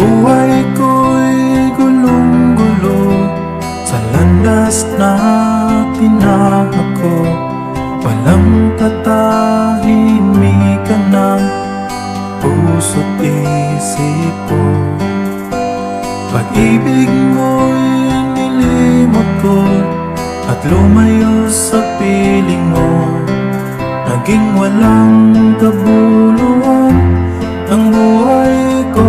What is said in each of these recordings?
Buhay ko'y gulong-gulo sa landas na tinahako. Walang katahimikan ng puso't isip ko. Pag-ibig mo'y nilimot ko at lumayo sa piling mo. Naging walang kabuluhan ang buhay ko.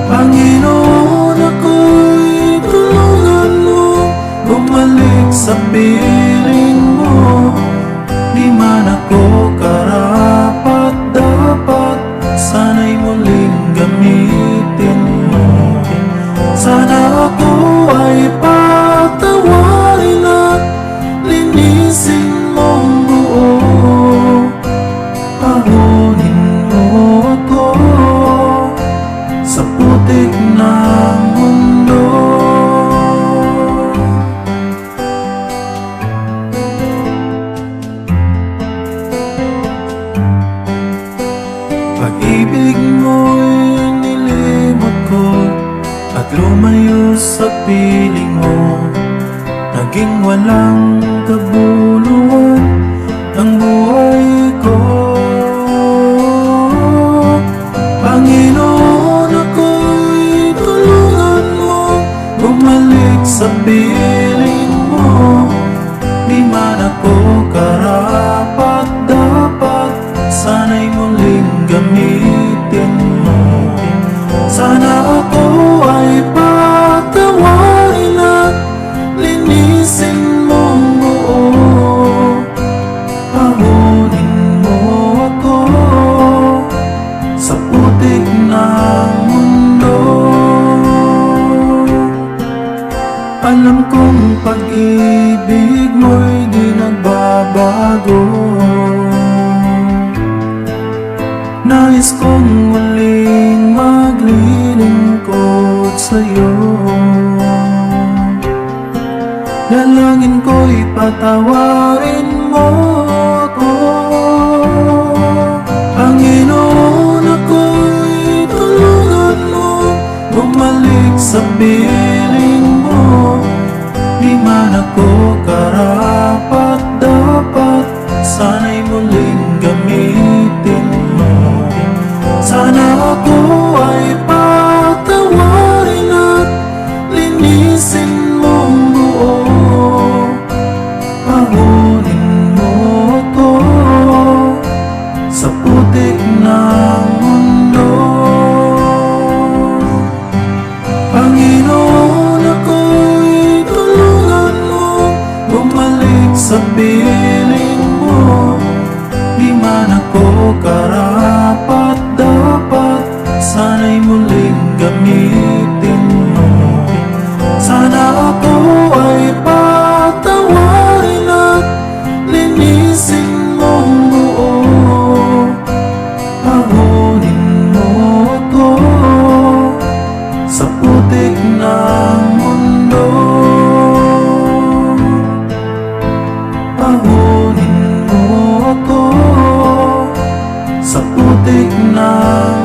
Panginoon, ako'y tulungan mo bumalik sa piling mo. Di man ako karapat-dapat, sana'y muling gamitin mo. Sana ako ay patawarin at linisin mong buo. Pahunin mo ako sa putik ng mundo. Pag-ibig mo'y nilimot ko at lumayo sa piling mo. Naging walang kabuluhan ang buhay ko. Panginoon, ako'y tulungan mo bumalik sa piling mo. Di man ako karapat-dapat, sana'y muling gamitin mo. Sana ako ay patawarin at linisin mong buo. Pahunin mo ako sa putik ng mundo. Alam kong pag-ibig mo'y di nagbabago. Nais kong muling maglilingkod sa'yo. Dalangin ko'y patawarin mo ako. Panginoon, ako'y tulungan mo bumalik sa piling mo. Di man ako karapat-dapat, sana'y muling gamitin mo. Sana ako ay patawarin at linisin mong buo. Pahunin mo ako sa putik ng mundo. Panginoon, ako'y tulungan mo bumalik sa piling mo. Di man ako karapat-dapat, sana'y muling gamitin mo. Sana ako ay patawarin at linisin mong buo. Pahunin mo ako sa putik ng mundo. Pahunin mo ako sa putik ng